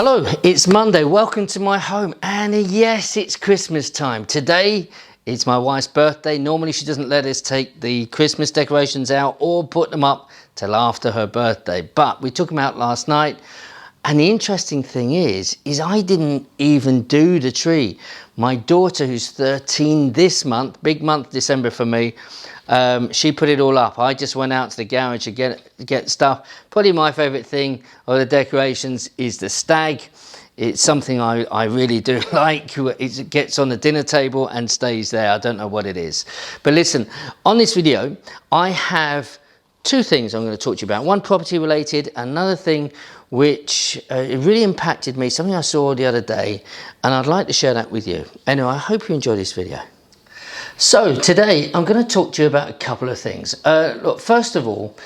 Hello, it's Monday. Welcome to my home. And yes, it's Christmas time. Today, it's my wife's birthday. Normally, she doesn't let us take the Christmas decorations out or put them up till after her birthday. But we took them out last night. And the interesting thing is I didn't even do the tree. My daughter, who's 13 this month, big month, December for me, she put it all up. I just went out to the garage to get stuff. Probably my favourite thing of the decorations is the stag. It's something I really do like. It gets on the dinner table and stays there. I don't know what it is. But listen, on this video, I have two things I'm going to talk to you about. One property related, another thing which it really impacted me, something I saw the other day, and I'd like to share that with you. Anyway, I hope you enjoy this video. So today I'm going to talk to you about a couple of things. Look, first of all,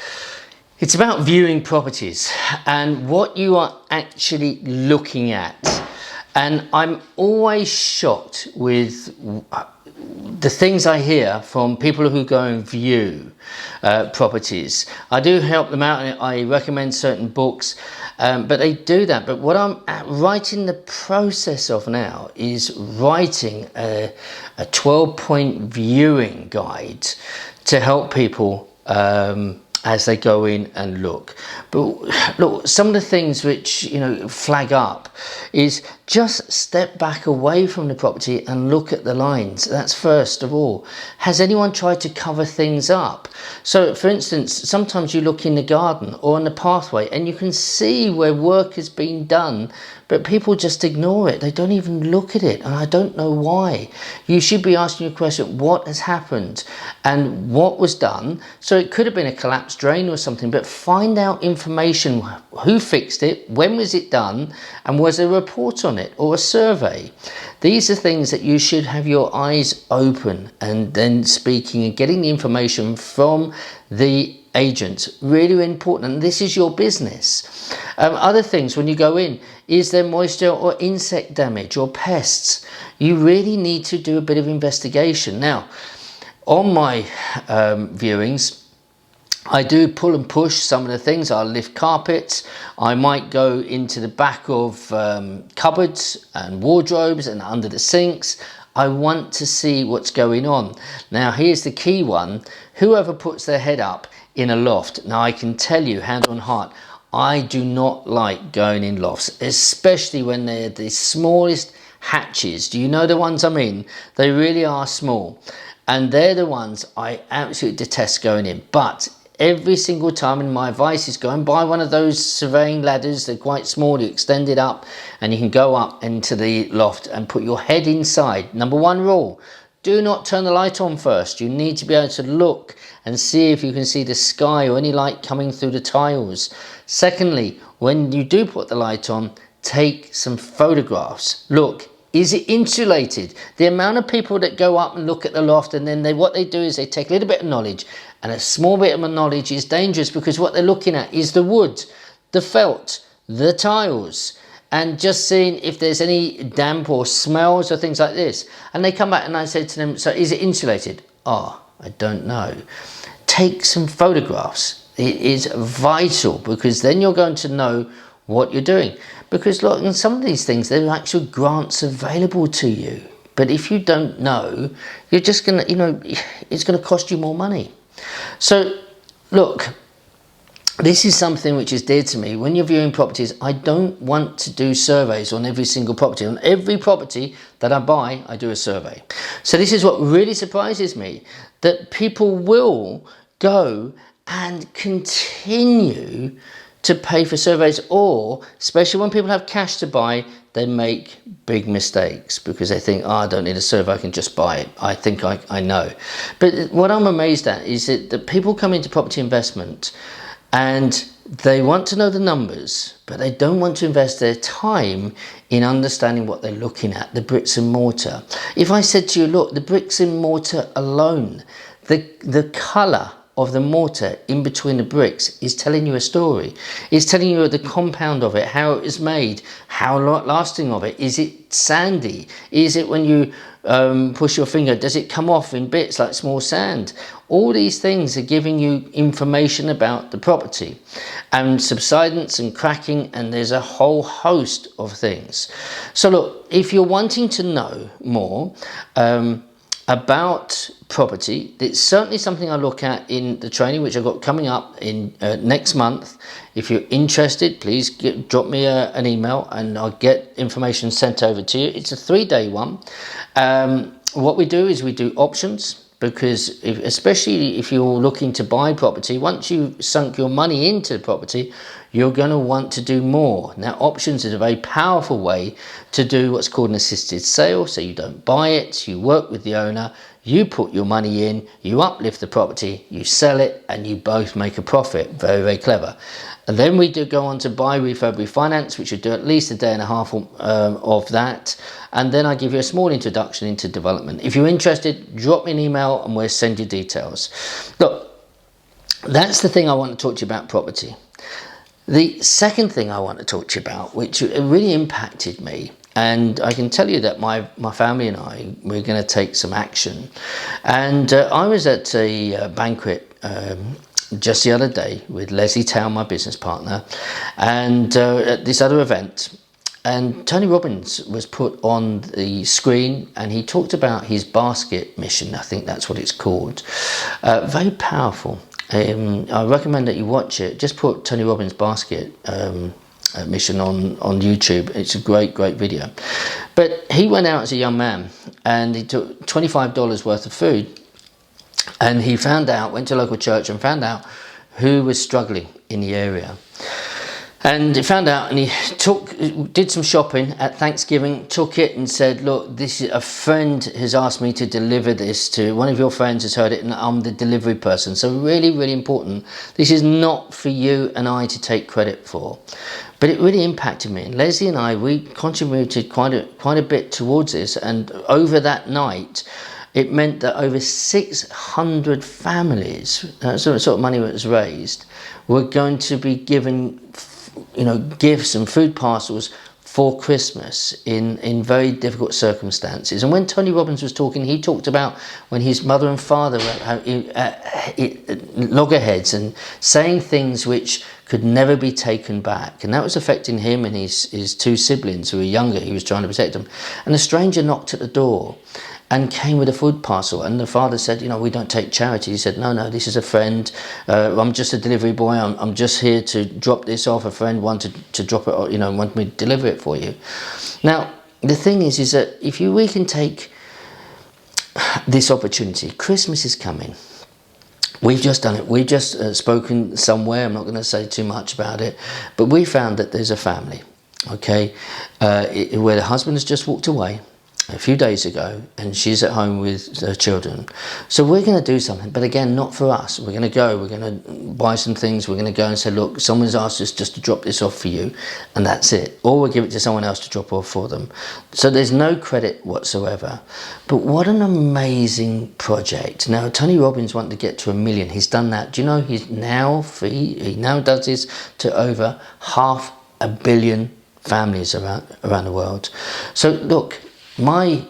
it's about viewing properties and what you are actually looking at. And I'm always shocked with the things I hear from people who go and view properties. I do help them out and I recommend certain books, but they do that. But what I'm right in the process of now is writing a 12-point viewing guide to help people as they go in and look. But look, some of the things which, you know, flag up is just step back away from the property and look at the lines. That's first of all. Has anyone tried to cover things up? So for instance, sometimes you look in the garden or on the pathway and you can see where work has been done, but people just ignore it. They don't even look at it, and I don't know why. You should be asking your question, what has happened and what was done? So it could have been a collapsed drain or something, but find out information. Who fixed it? When was it done? And was there a report on it or a survey? These are things that you should have your eyes open and then speaking and getting the information from the agent. Really important, and this is your business. Other things, when you go in, is there moisture or insect damage or pests? You really need to do a bit of investigation. Now, on my viewings, I do pull and push some of the things. I'll lift carpets. I might go into the back of cupboards and wardrobes and under the sinks. I want to see what's going on. Now, here's the key one. Whoever puts their head up in a loft. Now, I can tell you, hand on heart, I do not like going in lofts, especially when they're the smallest hatches. Do you know the ones I mean? They really are small. And they're the ones I absolutely detest going in. But every single time, and my advice is go and buy one of those surveying ladders. They're quite small, you extend it up and you can go up into the loft and put your head inside. Number one rule, do not turn the light on first. You need to be able to look and see if you can see the sky or any light coming through the tiles. Secondly, when you do put the light on, take some photographs. Look, is it insulated? The amount of people that go up and look at the loft and then what they do is they take a little bit of knowledge, and a small bit of knowledge is dangerous because what they're looking at is the wood, the felt, the tiles, and just seeing if there's any damp or smells or things like this. And they come back and I say to them, so is it insulated? Oh, I don't know. Take some photographs. It is vital because then you're going to know what you're doing. Because look, in some of these things, there are actual grants available to you. But if you don't know, you're just going to, you know, it's going to cost you more money. So look, this is something which is dear to me. When you're viewing properties, I don't want to do surveys on every single property. On every property that I buy, I do a survey. So this is what really surprises me, that people will go and continue to pay for surveys, or especially when people have cash to buy, they make big mistakes because they think, oh, I don't need a survey, I can just buy it. I think I know. But what I'm amazed at is that people come into property investment and they want to know the numbers, but they don't want to invest their time in understanding what they're looking at, the bricks and mortar. If I said to you, look, the bricks and mortar alone, the colour of the mortar in between the bricks is telling you a story. It's telling you the compound of it, how it is made, how lasting of it. Is it sandy? Is it when you push your finger, does it come off in bits like small sand? All these things are giving you information about the property, and subsidence and cracking, and there's a whole host of things. So look, if you're wanting to know more about property, it's certainly something I look at in the training which I've got coming up in next month. If you're interested, please drop me an email and I'll get information sent over to you. It's a 3-day one. What we do is we do options, because especially if you're looking to buy property, once you've sunk your money into the property, you're going to want to do more. Now, options is a very powerful way to do what's called an assisted sale. So you don't buy it, you work with the owner, you put your money in, you uplift the property, you sell it, and you both make a profit. Very, very clever. And then we do go on to buy, refurb, refinance, which would do at least a day and a half of that. And then I give you a small introduction into development. If you're interested, drop me an email and we'll send you details. Look, that's the thing I want to talk to you about property. The second thing I want to talk to you about, which really impacted me, and I can tell you that my family and I, we're going to take some action. And I was at a banquet just the other day with Leslie Town, my business partner, and at this other event, and Tony Robbins was put on the screen, and he talked about his basket mission. I think that's what it's called. Very powerful. I recommend that you watch it. Just put Tony Robbins basket mission on YouTube. It's a great video. But he went out as a young man and he took $25 worth of food, and he went to a local church and found out who was struggling in the area. And he found out, and he did some shopping at Thanksgiving, took it and said, look, a friend has asked me to deliver this to, one of your friends has heard it, and I'm the delivery person. So really important. This is not for you and I to take credit for. But it really impacted me. And Leslie and I, we contributed quite a bit towards this. And over that night, it meant that over 600 families, sort of money that was raised, were going to be given gifts and food parcels for Christmas in very difficult circumstances. And when Tony Robbins was talking, he talked about when his mother and father were loggerheads and saying things which could never be taken back. And that was affecting him and his 2 siblings who were younger. He was trying to protect them. And a stranger knocked at the door and came with a food parcel, and the father said, we don't take charity. He said, no, this is a friend. I'm just a delivery boy. I'm just here to drop this off. A friend wanted to drop it, wanted me to deliver it for you. Now, the thing is that we can take this opportunity. Christmas is coming. We've just done it. We've just spoken somewhere. I'm not going to say too much about it, but we found that there's a family, okay, where the husband has just walked away a few days ago, and she's at home with her children. So we're going to do something, but again, not for us. We're going to buy some things. We're going to go and say, look, someone's asked us just to drop this off for you, and that's it. Or we'll give it to someone else to drop off for them. So there's no credit whatsoever. But what an amazing project. Now, Tony Robbins wanted to get to 1 million. He's done that. Do you know he now does this to over 500 million families around the world. So look, my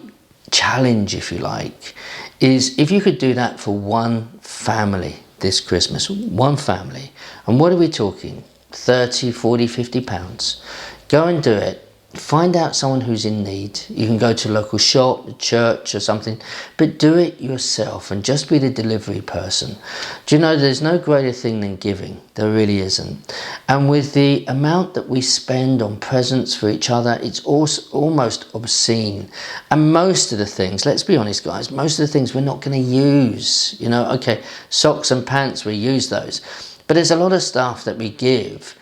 challenge, if you like, is if you could do that for one family this Christmas, one family, and what are we talking? 30, 40, 50 pounds. Go and do it. Find out someone who's in need. You can go to a local shop, a church or something, but do it yourself and just be the delivery person. Do you know there's no greater thing than giving? There really isn't. And with the amount that we spend on presents for each other, it's also almost obscene. And most of the things, let's be honest guys, most of the things we're not going to use. Okay, socks and pants, we use those. But there's a lot of stuff that we give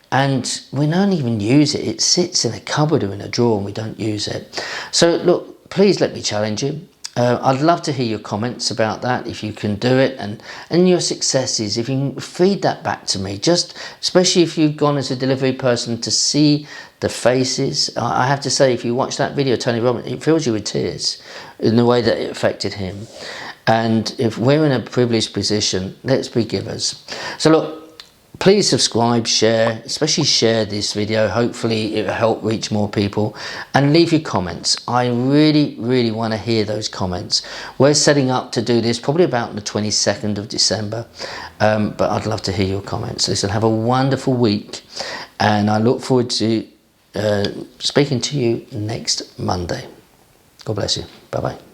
and we don't even use it. It sits in a cupboard or in a drawer and we don't use it. So look, please let me challenge you. I'd love to hear your comments about that, if you can do it, and your successes, if you can feed that back to me, just especially if you've gone as a delivery person to see the faces. I have to say, if you watch that video, Tony Robbins, it fills you with tears in the way that it affected him. And if we're in a privileged position, let's be givers. So look, Please subscribe, share, especially share this video. Hopefully it will help reach more people, and leave your comments. I really want to hear those comments. We're setting up to do this probably about the 22nd of December, but I'd love to hear your comments. Listen, have a wonderful week, and I look forward to speaking to you next Monday. God bless you. Bye bye.